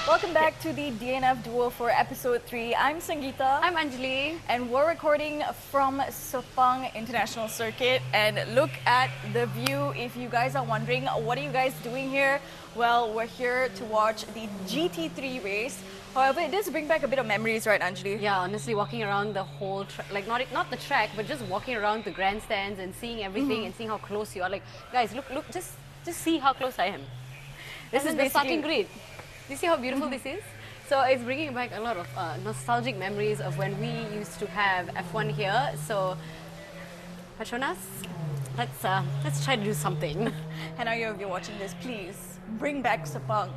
Welcome back to the DNF Duo for episode 3. I'm Sangeeta. I'm Anjali. And we're recording from SEPANG International Circuit. And look at the view. If you guys are wondering, what are you guys doing here? Well, we're here to watch the GT3 race. However, it does bring back a bit of memories, right, Anjali? Yeah, honestly, walking around the whole like not the track, but just walking around the grandstands and seeing everything and seeing how close you are. Like, guys, look, just see how close I am. This is the starting grid. Do you see how beautiful this is? So it's bringing back a lot of nostalgic memories of when we used to have F1 here. So, Patronas, let's try to do something. And if you're watching this, please bring back Sepang.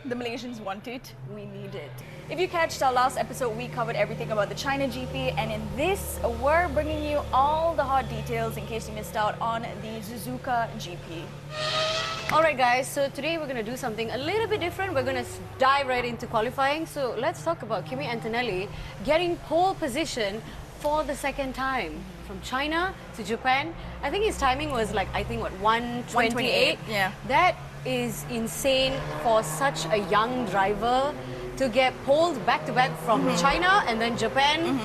The Malaysians want it, we need it. If you catched our last episode, we covered everything about the China GP, and in this, we're bringing you all the hot details in case you missed out on the Suzuka GP. Alright guys, so today we're going to do something a little bit different. We're going to dive right into qualifying. So let's talk about Kimi Antonelli getting pole position for the second time. From China to Japan. I think his timing was like, 1:28? Yeah. That is insane for such a young driver to get poled back-to-back from China and then Japan.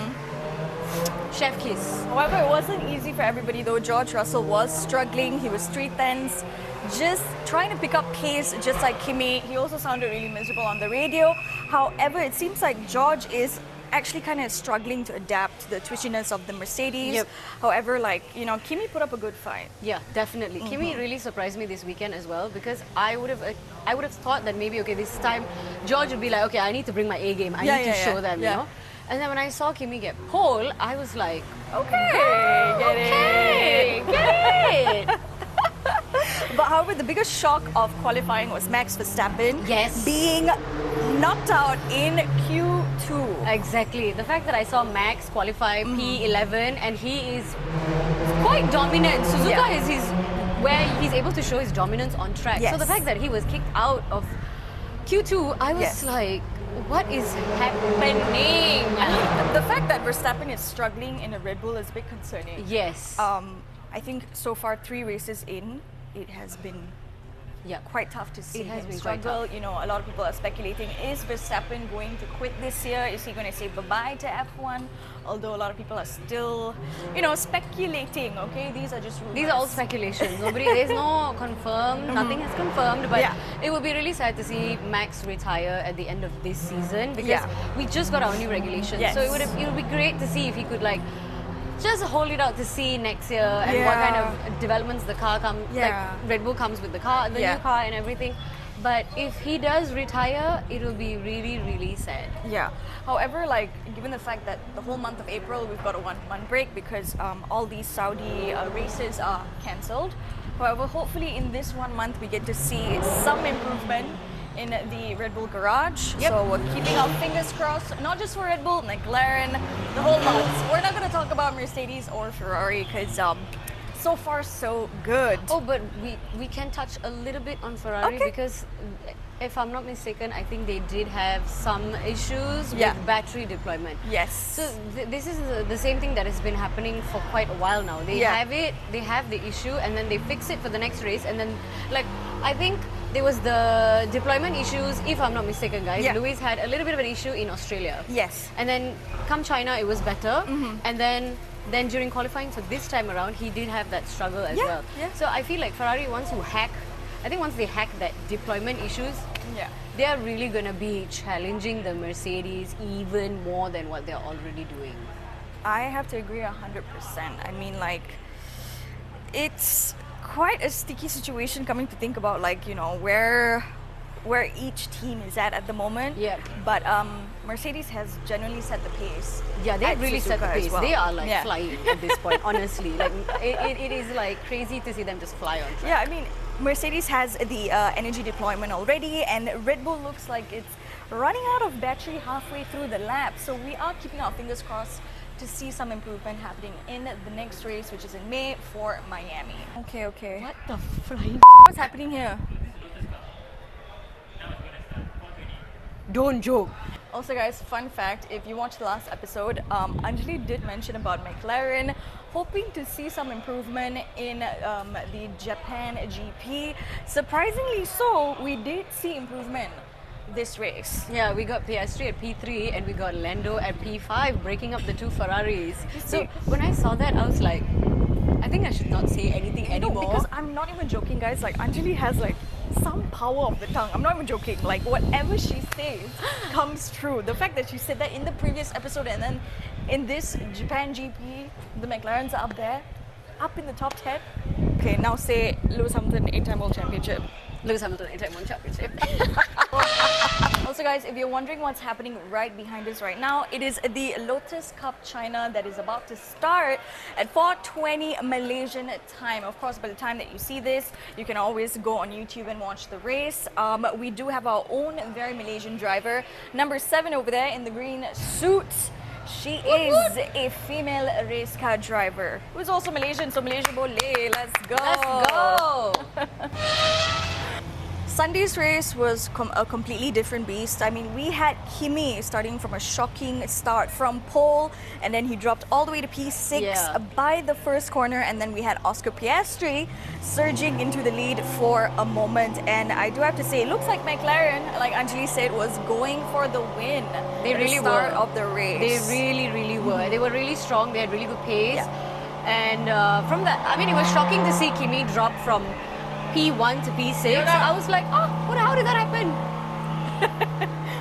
Chef kiss. However, it wasn't easy for everybody though. George Russell was struggling. He was 3/10, just trying to pick up pace just like Kimi. He also sounded really miserable on the radio. However, it seems like George is actually kind of struggling to adapt to the twitchiness of the Mercedes. Yep. However, Kimi put up a good fight. Yeah, definitely. Kimi really surprised me this weekend as well, because I would have thought that maybe, okay, this time George would be like, okay, I need to bring my A game. I need to show them, you know. And then when I saw Kimi get pole, I was like, okay, get it. But however, the biggest shock of qualifying was Max Verstappen being knocked out in Q2. Exactly. The fact that I saw Max qualify P11 and he is quite dominant. Suzuka is where he's able to show his dominance on track. So the fact that he was kicked out of Q2, I was like, what is happening? The fact that Verstappen is struggling in a Red Bull is a bit concerning. Yes. I think so far 3 races in, it has been quite tough to see him struggle. You know, a lot of people are speculating, is Verstappen going to quit this year? Is he going to say bye-bye to F1? Although a lot of people are still, speculating, okay? These are just rumors. These are all speculations. There's no confirmed, nothing has confirmed, but it would be really sad to see Max retire at the end of this season, because we just got our new regulations. So it would be great to see if he could just hold it out to see next year and what kind of developments the car comes, like Red Bull comes with the car, the new car and everything. But if he does retire, it will be really, really sad. Yeah. However, given the fact that the whole month of April we've got a 1-month break because all these Saudi races are cancelled. However, hopefully in this 1 month we get to see some improvement in the Red Bull garage. So we're keeping our fingers crossed, not just for Red Bull, McLaren, the whole lot. We're not going to talk about Mercedes or Ferrari because so far so good. Oh, but we can touch a little bit on Ferrari because if I'm not mistaken, I think they did have some issues with battery deployment. Yes. So this is the same thing that has been happening for quite a while now. They have it, they have the issue, and then they fix it for the next race, and then I think there was the deployment issues, if I'm not mistaken, guys. Lewis had a little bit of an issue in Australia. Yes. And then come China, it was better. And then during qualifying, so this time around, he did have that struggle as well. So I feel like Ferrari, once they hack that deployment issues, they are really going to be challenging the Mercedes even more than what they're already doing. I have to agree 100%. I mean, it's quite a sticky situation coming to think about, where each team is at the moment. But Mercedes has generally set the pace. Yeah, they really set the pace. Well. They are flying at this point, honestly. It is crazy to see them just fly on track. Yeah, I mean, Mercedes has the energy deployment already, and Red Bull looks like it's running out of battery halfway through the lap. So we are keeping our fingers crossed to see some improvement happening in the next race, which is in May for Miami. Okay. What the flying? What's happening here? Don't joke. Also guys, fun fact, if you watched the last episode, Anjali did mention about McLaren hoping to see some improvement in the Japan GP. Surprisingly so, we did see improvement. this race. Yeah, we got Piastri at P3 and we got Lando at P5, breaking up the two Ferraris. So when I saw that, I was like, I think I should not say anything anymore. Because I'm not even joking, guys. Like, Anjali has like some power of the tongue. I'm not even joking. Like, whatever she says comes true. The fact that she said that in the previous episode and then in this Japan GP, the McLarens are up there, up in the top 10. Okay, now say Lewis Hamilton 8-time World Championship. Lewis Hamilton 8-time World Championship. Also, guys, if you're wondering what's happening right behind us right now, it is the Lotus Cup China that is about to start at 4:20 Malaysian time. Of course, by the time that you see this, you can always go on YouTube and watch the race. We do have our own very Malaysian driver, number 7 over there in the green suit. She is a female race car driver who is also Malaysian, so Malaysia boleh. Let's go. Let's go. Sunday's race was a completely different beast. I mean, we had Kimi starting from a shocking start from pole, and then he dropped all the way to P6 by the first corner, and then we had Oscar Piastri surging into the lead for a moment. And I do have to say, it looks like McLaren, like Anjali said, was going for the win. They really at the start were of the race. They really, really were. They were really strong. They had really good pace. Yeah. And from that, I mean, it was shocking to see Kimi drop from P1 to P6. I was like, oh, how did that happen?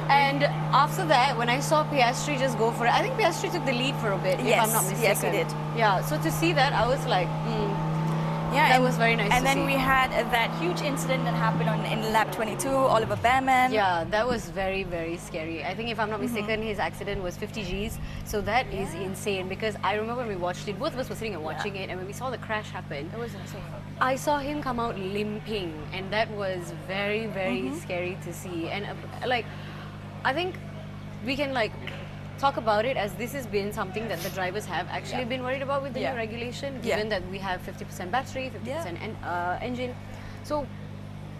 And after that, when I saw Piastri just go for it, I think Piastri took the lead for a bit, if I'm not mistaken. Yes, he did. Yeah, so to see that, I was like, that was very nice to see. And then we had that huge incident that happened in lap 22, Oliver Behrman. Yeah, that was very, very scary. I think if I'm not mistaken, his accident was 50 Gs. So that is insane, because I remember when we watched it, both of us were sitting and watching it, and when we saw the crash happen, It was insane. I saw him come out limping, and that was very, very scary to see. And like, I think we can like talk about it as this has been something that the drivers have actually been worried about with the new regulation, given that we have 50% battery, 50% engine. So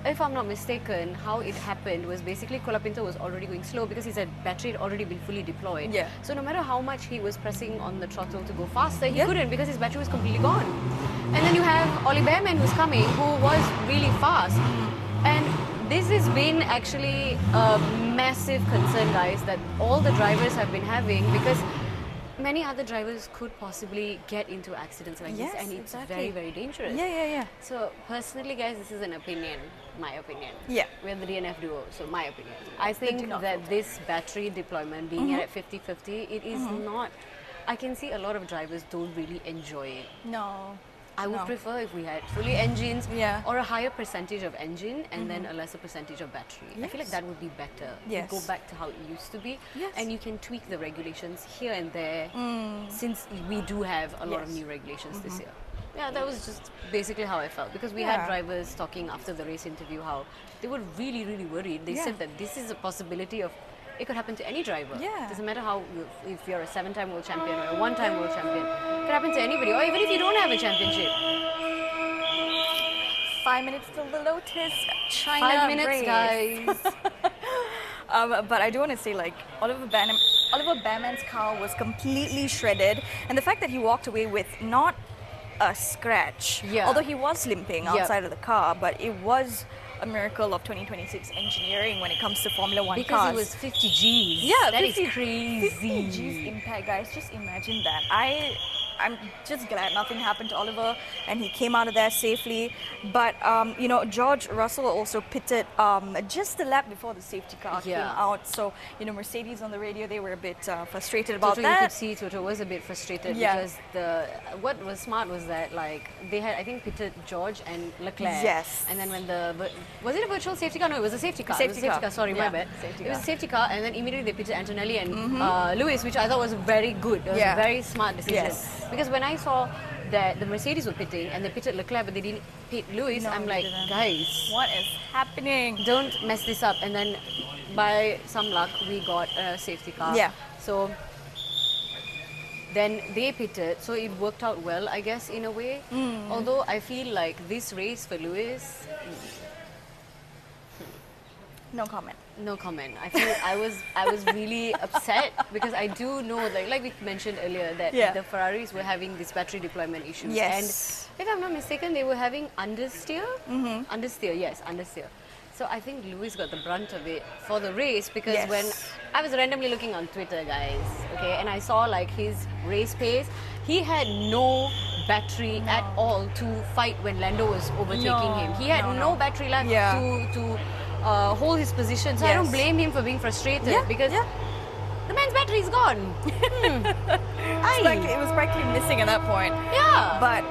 if I'm not mistaken, how it happened was basically Colapinto was already going slow because his battery had already been fully deployed. Yeah. So no matter how much he was pressing on the throttle to go faster, he couldn't because his battery was completely gone. And then you have Ollie Behrman who's coming, who was really fast. And this has been actually a massive concern, guys, that all the drivers have been having, because many other drivers could possibly get into accidents like this, and it's very, very dangerous. Yeah. So personally, guys, this is an opinion, my opinion. Yeah. We're the DNF duo, so my opinion. I think that this battery deployment being at 50-50, it is not, I can see a lot of drivers don't really enjoy it. No. I would prefer if we had fully engines or a higher percentage of engine and then a lesser percentage of battery. I feel like that would be better. Yes. Go back to how it used to be. And you can tweak the regulations here and there, since we do have a lot of new regulations this year. Yeah, that was just basically how I felt, because we had drivers talking after the race interview how they were really, really worried. They said that this is a possibility of, it could happen to any driver. It doesn't matter how, if you're a 7-time world champion or a 1-time world champion, it could happen to anybody, or even if you don't have a championship. 5 minutes till the Lotus China 5 minutes, race. guys. But I do want to say, like, Oliver Behrman's car was completely shredded, and the fact that he walked away with not a scratch, although he was limping outside of the car, but it was a miracle of 2026 engineering when it comes to Formula 1 because cars. It was 50 Gs. Yeah, that 50, is crazy. 50 Gs impact, guys. Just imagine that. I'm just glad nothing happened to Oliver and he came out of there safely. But, you know, George Russell also pitted just a lap before the safety car came out. So, you know, Mercedes on the radio, they were a bit frustrated about that. You could see Toto was a bit frustrated because what was smart was that, like, they had, I think, pitted George and Leclerc. Yes. And then when was it a virtual safety car? No, it was a safety car. It was a safety car. Sorry, my bad. It was a safety car, and then immediately they pitted Antonelli and Lewis, which I thought was very good. It was a very smart decision. Because when I saw that the Mercedes were pitting and they pitted Leclerc but they didn't pit Lewis, I'm like, guys, what is happening? Don't mess this up. And then by some luck, we got a safety car. Yeah. So then they pitted, so it worked out well, I guess, in a way. Although I feel like this race for Lewis, no comment. No comment. I feel I was really upset because I do know that, like we mentioned earlier, that the Ferraris were having this battery deployment issues. Yes. And if I'm not mistaken, they were having understeer. Understeer, yes, understeer. So I think Lewis got the brunt of it for the race because Yes. when I was randomly looking on Twitter, guys, okay, and I saw like his race pace, he had no battery at all to fight when Lando was overtaking him. He had no battery left to hold his position. So I don't blame him for being frustrated because the man's battery is gone. It was practically missing at that point. Yeah. But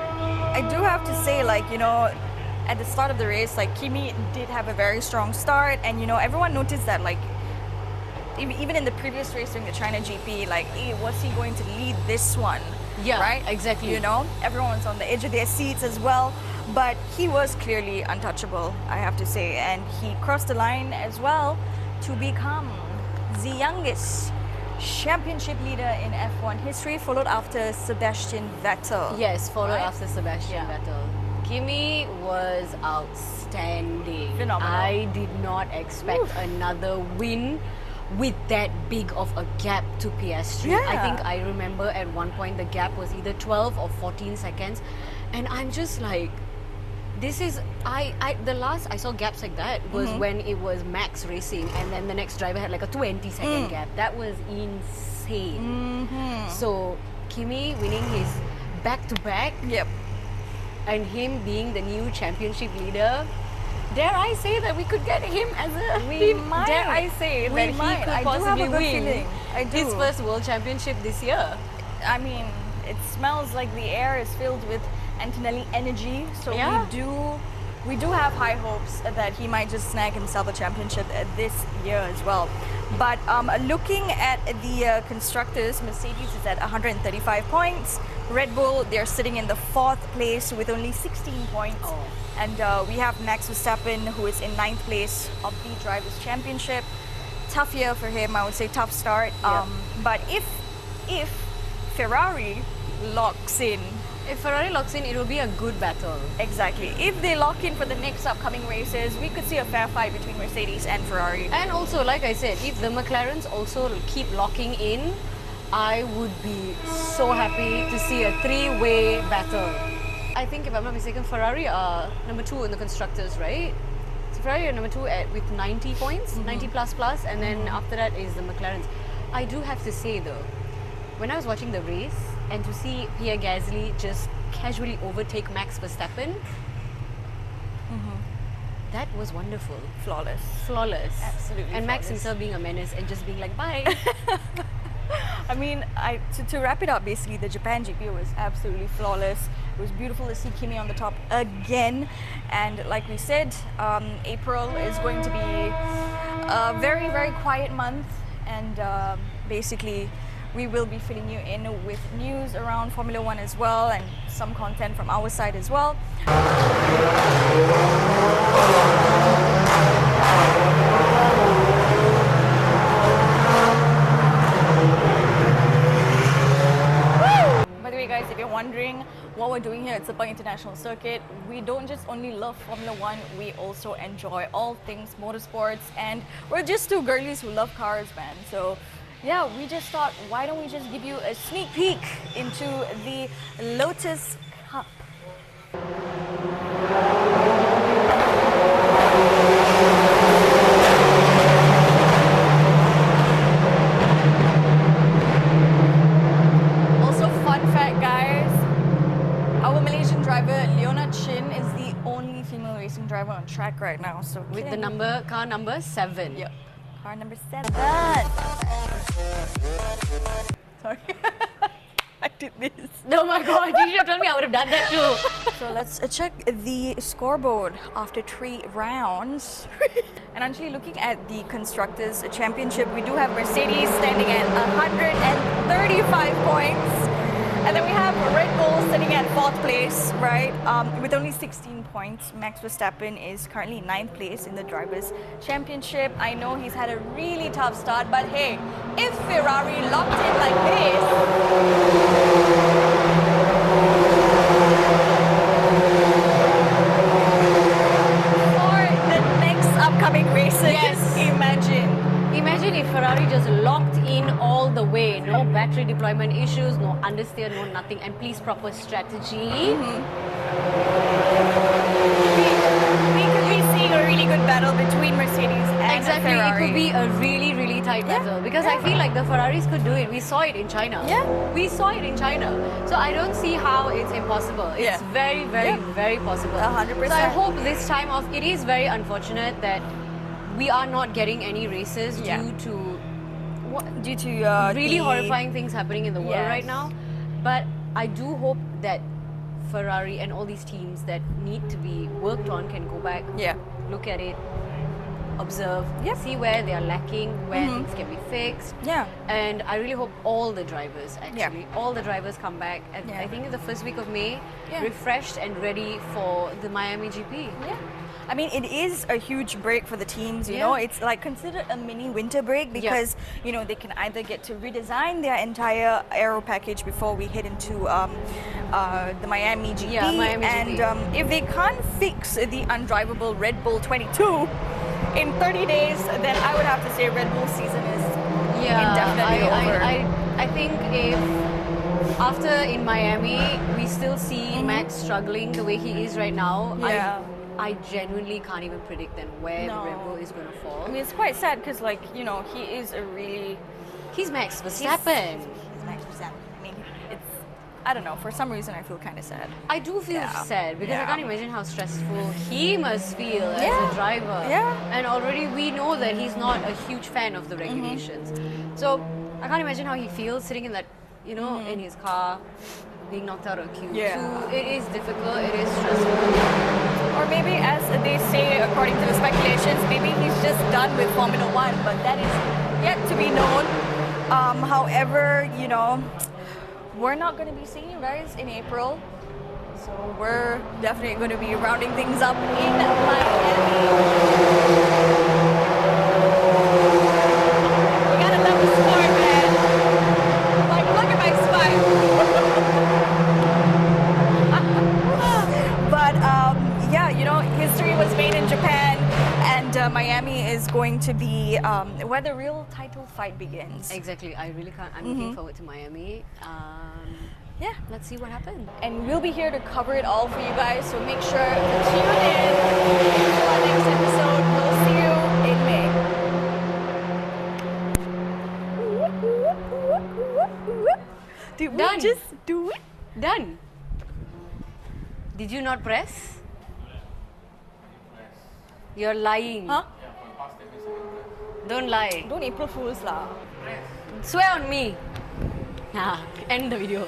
I do have to say, like, you know, at the start of the race, like, Kimi did have a very strong start, and, you know, everyone noticed that, like, even in the previous race during the China GP, like, hey, was he going to lead this one? Yeah, right? exactly. You know, everyone's on the edge of their seats as well, but he was clearly untouchable, I have to say, and he crossed the line as well to become the youngest championship leader in F1 history, followed after Sebastian Vettel. Yes, followed after Sebastian Vettel. Kimi was outstanding. Phenomenal. I did not expect another win with that big of a gap to PS3. Yeah. I think I remember at one point the gap was either 12 or 14 seconds, and I'm just like, this is the last I saw gaps like that was when it was Max racing, and then the next driver had like a 20-second gap. That was insane. So Kimi winning his back-to-back, and him being the new championship leader. Dare I say that we could get him as a... Dare I say that he could possibly win his first world championship this year? I mean, it smells like the air is filled with Antonelli energy, so we do have high hopes that he might just snag himself a championship this year as well. But looking at the constructors, Mercedes is at 135 points. Red Bull, they're sitting in the 4th place with only 16 points. And we have Max Verstappen, who is in 9th place of the Drivers' Championship. Tough year for him, I would say, tough start. But if Ferrari locks in, it will be a good battle. Exactly. If they lock in for the next upcoming races, we could see a fair fight between Mercedes and Ferrari. And also, like I said, if the McLarens also keep locking in, I would be so happy to see a 3-way battle. I think, if I'm not mistaken, Ferrari are number 2 in the constructors, right? So Ferrari are number 2 with 90 points, 90 plus, and then after that is the McLarens. I do have to say though, when I was watching the race and to see Pierre Gasly just casually overtake Max Verstappen, that was wonderful. Flawless. Absolutely And Max flawless. himself being a menace and just being like, bye. I mean, to wrap it up, basically, the Japan GP was absolutely flawless. It was beautiful to see Kimi on the top again. And like we said, April is going to be a very, very quiet month. And basically, we will be filling you in with news around Formula One as well, and some content from our side as well. By the way, guys, if you're wondering what we're doing here at SEPANG International Circuit, we don't just only love Formula One, we also enjoy all things motorsports, and we're just two girlies who love cars, man. So yeah, we just thought, why don't we just give you a sneak peek into the Lotus Cup. Also, fun fact, guys, our Malaysian driver Leona Chin is the only female racing driver on track right now. So With the car number 7. Yep. Car number 7. Sorry. I did this. Oh my god, you should have told me, I would have done that too. So let's check the scoreboard after 3 rounds. And actually looking at the Constructors' Championship, we do have Mercedes standing at 135 points. And then we have Red Bull sitting at 4th place, right? With only 16 points. Max Verstappen is currently 9th place in the Drivers' Championship. I know he's had a really tough start, but hey, if Ferrari locked in like this, for the next upcoming races, Imagine if Ferrari just locked in all the way. No battery deployment issues, no understeer, no nothing, and please proper strategy. we could be seeing a really good battle between Mercedes and Exactly, Ferrari. it could be a really, really tight battle because I feel like the Ferraris could do it. We saw it in China. Yeah. We saw it in China. So I don't see how it's impossible. It's very, very, very possible. 100%. So I hope this time off, it is very unfortunate that we are not getting any races due to really the- horrifying things happening in the world Yes. right now. But I do hope that Ferrari and all these teams that need to be worked on can go back, look at it, observe, see where they are lacking, where things can be fixed. Yeah. And I really hope all the drivers, all the drivers come back. And Yeah. I think in the first week of May, refreshed and ready for the Miami GP. Yeah. I mean, it is a huge break for the teams, you know. It's like considered a mini winter break because, you know, they can either get to redesign their entire aero package before we head into the Miami GP. Yeah, Miami and GP. If they can't fix the undrivable Red Bull 22 in 30 days, then I would have to say Red Bull season is indefinitely over. I think if after in Miami, we still see Max struggling the way he is right now, I genuinely can't even predict then where the Red Bull is going to fall. I mean, it's quite sad because, like, you know, he is a really... He's Max Verstappen. He's Max Verstappen. I mean, it's... I don't know, for some reason I feel kind of sad. I do feel sad because I can't imagine how stressful he must feel as a driver. Yeah. And already we know that he's not a huge fan of the regulations. So I can't imagine how he feels sitting in that, you know, in his car, being knocked out of Q2. It is difficult, it is stressful. Or maybe, as they say, according to the speculations, maybe he's just done with Formula One, but that is yet to be known. However, you know, we're not going to be seeing you guys in April. So we're definitely going to be rounding things up in Miami. You gotta love the sport, man. Like, look at my spine. But yeah, you know, history was made in Japan, and Miami is going to be where the real title fight begins. Exactly, I really can't. I'm looking forward to Miami. Yeah, let's see what happens. And we'll be here to cover it all for you guys, so make sure to tune in to our next episode. We'll see you in May. Did we Done. just do it? Done. Did you not press? You're lying. Huh? Don't lie. Don't April Fools lah. Swear on me. End the video.